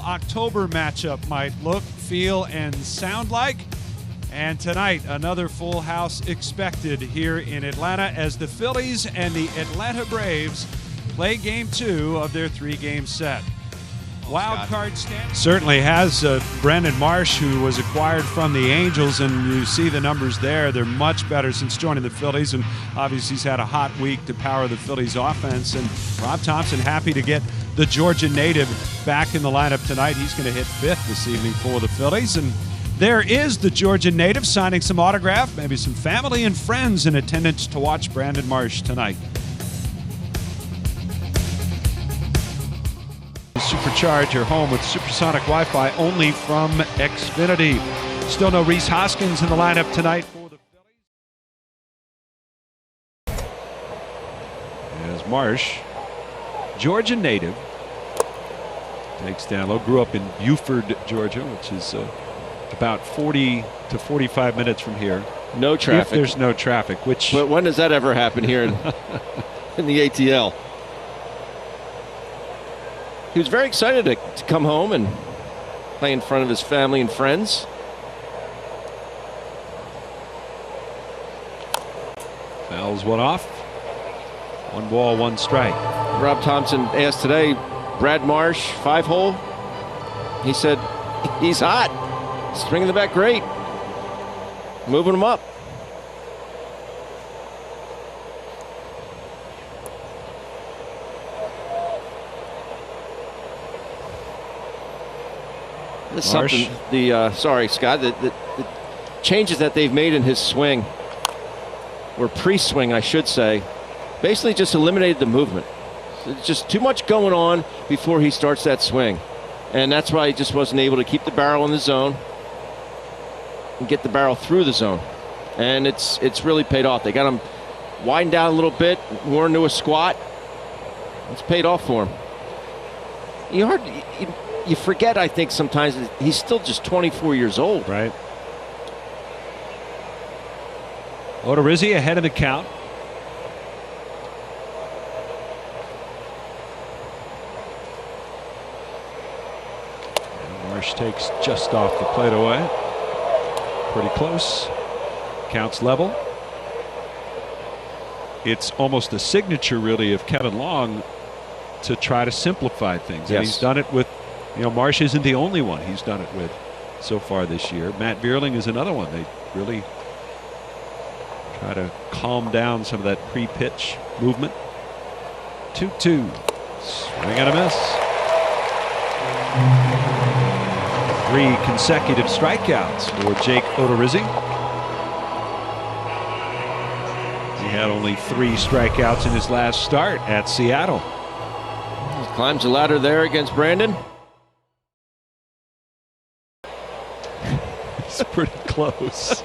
October matchup might look, feel, and sound like. And tonight, another full house expected here in Atlanta as the Phillies and the Atlanta Braves play Game 2 of their 3-game set. Wild card stand certainly has Brandon Marsh, who was acquired from the Angels, and you see the numbers there. They're much better since joining the Phillies, and obviously he's had a hot week to power the Phillies offense. And Rob Thompson happy to get the Georgia native back in the lineup tonight. He's going to hit fifth this evening for the Phillies. And there is the Georgia native signing some autograph, maybe some family and friends in attendance to watch Brandon Marsh tonight. Supercharge your home with supersonic Wi-Fi only from Xfinity. Still no Rhys Hoskins in the lineup tonight for the Phillies. As Marsh, Georgia native, takes down low. Grew up in Buford, Georgia, which is about 40 to 45 minutes from here. No traffic. If there's no traffic, which. But when does that ever happen here in the ATL? He was very excited to come home and play in front of his family and friends. Fouls one off. 1 ball, 1 strike. Rob Thompson asked today, Brad Marsh, 5-hole. He said, he's hot. Swinging the bat great. Moving him up. There's something, sorry, Scott, the changes that they've made in his swing, or pre-swing, I should say, basically just eliminated the movement. It's just too much going on before he starts that swing. And that's why he just wasn't able to keep the barrel in the zone and get the barrel through the zone. And it's really paid off. They got him widened down a little bit, more into a squat. It's paid off for him. You forget, I think, sometimes he's still just 24 years old. Right. Odorizzi ahead of the count. And Marsh takes just off the plate away. Pretty close. Counts level. It's almost a signature, really, of Kevin Long to try to simplify things. Yes. And he's done it with. Marsh isn't the only one he's done it with so far this year. Matt Vierling is another one. They really try to calm down some of that pre-pitch movement. 2-2. Swing and a miss. 3 consecutive strikeouts for Jake Odorizzi. He had only 3 strikeouts in his last start at Seattle. He climbs the ladder there against Brandon. It's pretty close.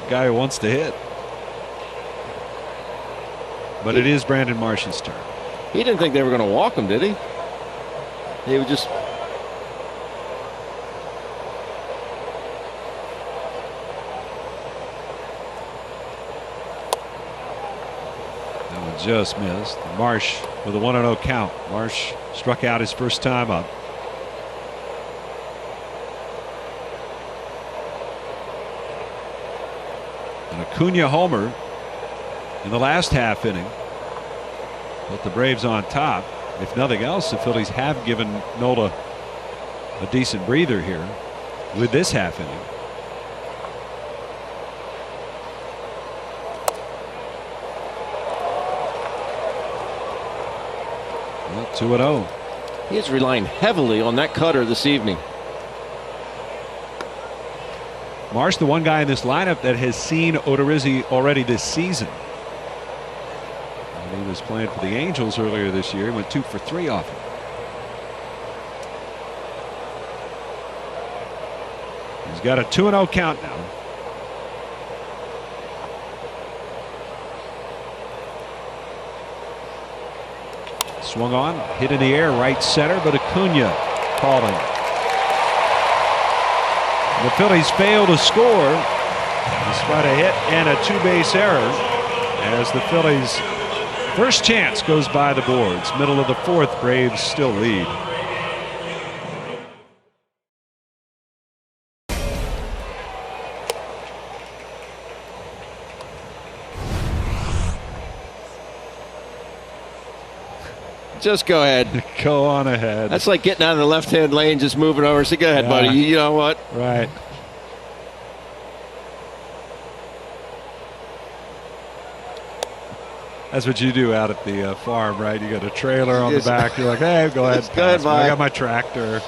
Guy who wants to hit. But it is Brandon Marsh's turn. He didn't think they were going to walk him, did he? He would just. That one just missed. Marsh with a 1-0 count. Marsh struck out his first time up. Acuna homer in the last half inning. Put the Braves on top. If nothing else, the Phillies have given Nola a decent breather here with this half inning. Well, 2-0. He is relying heavily on that cutter this evening. Marsh, the one guy in this lineup that has seen Odorizzi already this season. When he was playing for the Angels earlier this year, he went 2 for 3 off him. He's got a 2-0 count now. Swung on, hit in the air, right center, but Acuna calling. The Phillies fail to score despite a hit and a 2-base error as the Phillies' first chance goes by the boards. Middle of the 4th, Braves still lead. Just go ahead. Go on ahead. That's like getting out of the left-hand lane, just moving over. So go ahead, buddy. You know what? Right. That's what you do out at the farm, right? You got a trailer on the back. You're like, hey, go ahead. Go ahead, bye. I got my tractor.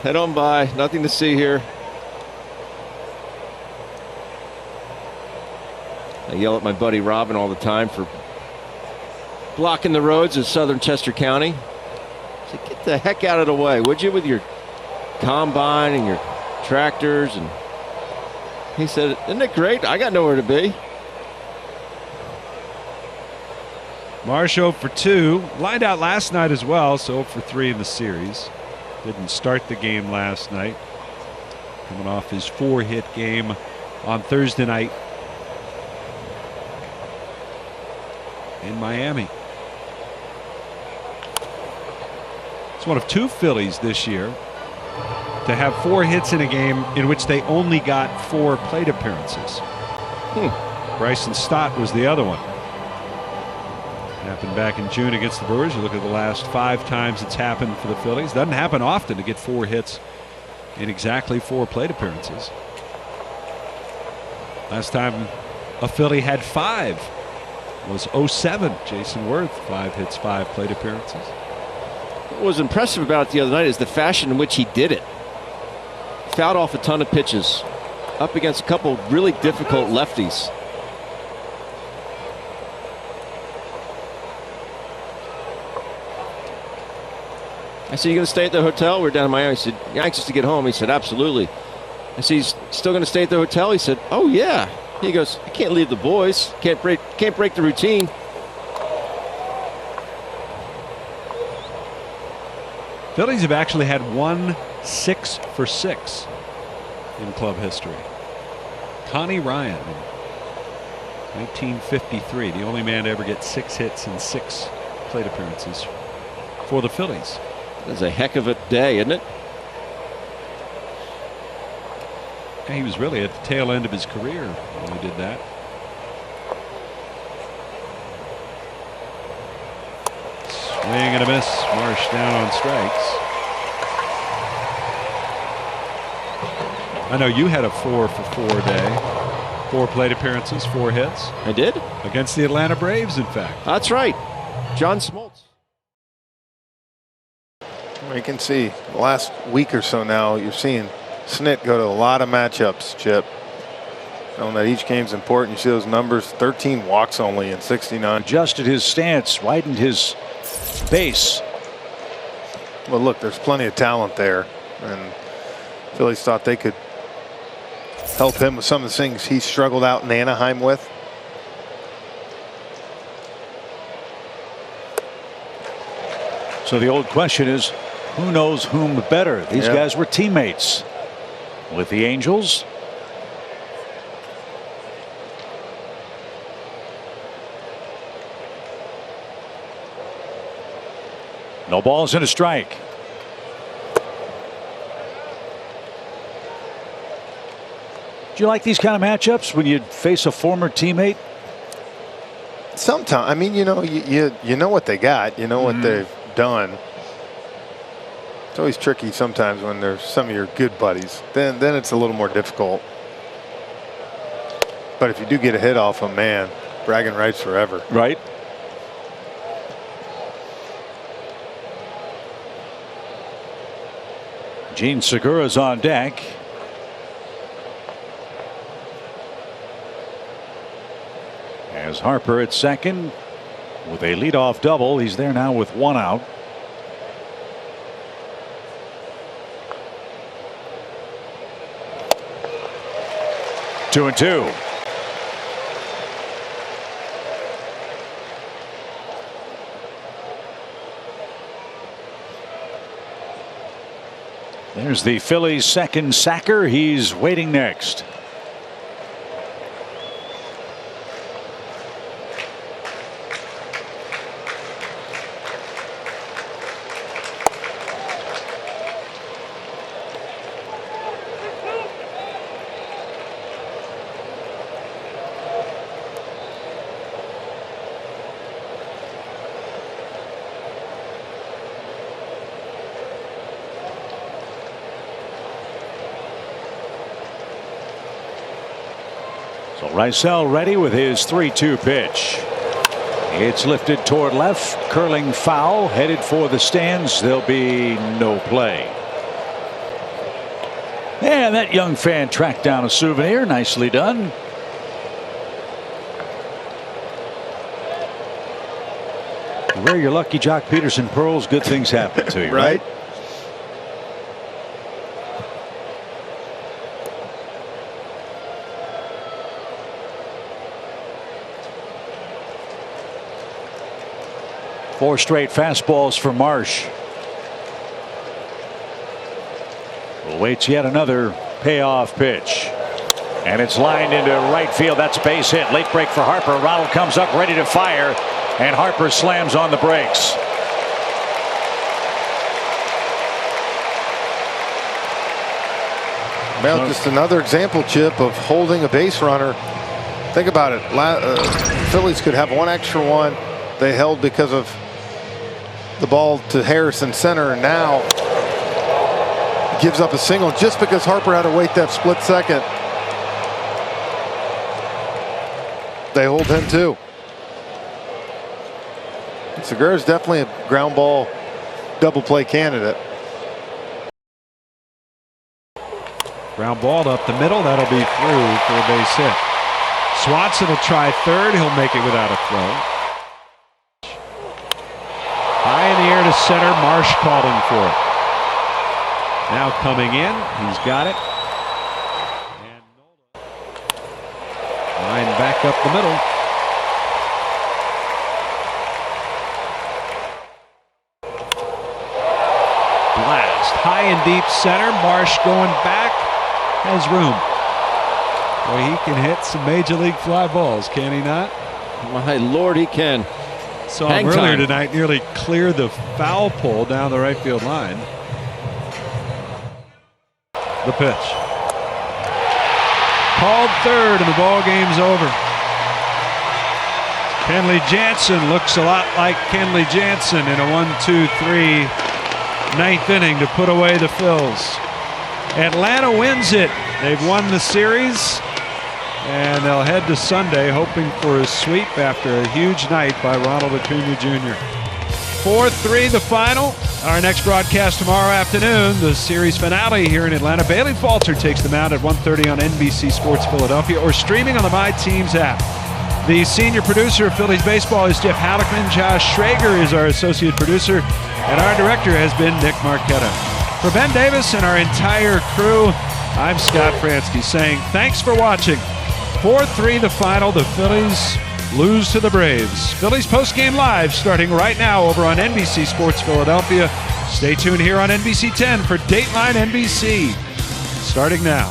Head on by. Nothing to see here. I yell at my buddy Robin all the time for blocking the roads of southern Chester County. I said, get the heck out of the way, would you, with your combine and your tractors? And he said, isn't it great? I got nowhere to be. Marsh 0 for 2. Lined out last night as well, so 0 for 3 in the series. Didn't start the game last night. Coming off his 4-hit game on Thursday night in Miami. It's one of 2 Phillies this year to have 4 hits in a game in which they only got 4 plate appearances. Bryson Stott was the other one. Happened back in June against the Brewers. You look at the last 5 times it's happened for the Phillies. Doesn't happen often to get 4 hits in exactly 4 plate appearances. Last time a Philly had 5 was 07. Jason Worth, 5 hits, 5 plate appearances. What was impressive about it the other night is the fashion in which he did it. Fouled off a ton of pitches up against a couple really difficult lefties. I said, you going to stay at the hotel? We're down in Miami. I said, you anxious to get home? He said, absolutely. I said, he's still going to stay at the hotel? He said, oh, yeah. He goes, I can't leave the boys. Can't break the routine. Phillies have actually had 1 6 for 6 in club history. Connie Ryan in 1953, the only man to ever get 6 hits and 6 plate appearances for the Phillies. That's a heck of a day, isn't it? He was really at the tail end of his career when he did that. Swing and a miss. Marsh down on strikes. I know you had a 4 for 4 day. 4 plate appearances, 4 hits. I did? Against the Atlanta Braves, in fact. That's right. John Smoltz. You can see the last week or so now, you're seeing Snit go to a lot of matchups, Chip. Knowing that each game's important. You see those numbers, 13 walks only in 69. Adjusted his stance, widened his base. Well, look, there's plenty of talent there. And Phillies thought they could help him with some of the things he struggled out in Anaheim with. So the old question is, who knows whom better? These guys were teammates with the Angels. No balls and a strike. Do you like these kind of matchups when you face a former teammate? Sometimes, I mean, you know what they got, you know what they've done. It's always tricky sometimes when there's some of your good buddies. Then it's a little more difficult. But if you do get a hit off them, man, bragging rights forever. Right. Gene Segura's on deck. As Harper at second with a leadoff double. He's there now with 1 out. Two and two. There's the Phillies' second sacker. He's waiting next. So Rysel ready with his 3-2 pitch. It's lifted toward left, curling foul, headed for the stands. There'll be no play. And that young fan tracked down a souvenir. Nicely done. Wear your lucky Jock Peterson pearls, good things happen to you, right? Four straight fastballs for Marsh. Waits yet another payoff pitch. And it's lined into right field. That's a base hit. Late break for Harper. Ronald comes up ready to fire. And Harper slams on the brakes. Well, just another example, Chip, of holding a base runner. Think about it. Phillies could have one extra one. They held because of the ball to Harrison center, and now gives up a single just because Harper had to wait that split second. They hold him too. Segura is definitely a ground ball double play candidate. Ground ball up the middle. That'll be through for a base hit. Swanson will try third. He'll make it without a throw. High in the air to center. Marsh called him for it. Now coming in. He's got it. And line back up the middle. Blast. High and deep center. Marsh going back. Has room. Boy, he can hit some major league fly balls, can he not? My Lord, he can. Saw him earlier tonight nearly clear the foul pole down the right field line. The pitch. Called third and the ball game's over. Kenley Jansen looks a lot like Kenley Jansen in a 1-2-3 ninth inning to put away the Phils. Atlanta wins it. They've won the series, and they'll head to Sunday hoping for a sweep after a huge night by Ronald Acuna Jr. 4-3 the final. Our next broadcast tomorrow afternoon, the series finale here in Atlanta. Bailey Falter takes the mound at 1:30 on NBC Sports Philadelphia or streaming on the My Teams app. The senior producer of Phillies baseball is Jeff Halleckman. Josh Schrager is our associate producer, and our director has been Nick Marquetta. For Ben Davis and our entire crew, I'm Scott Fransky saying thanks for watching. 4-3 the final. The Phillies lose to the Braves. Phillies postgame live starting right now over on NBC Sports Philadelphia. Stay tuned here on NBC 10 for Dateline NBC starting now.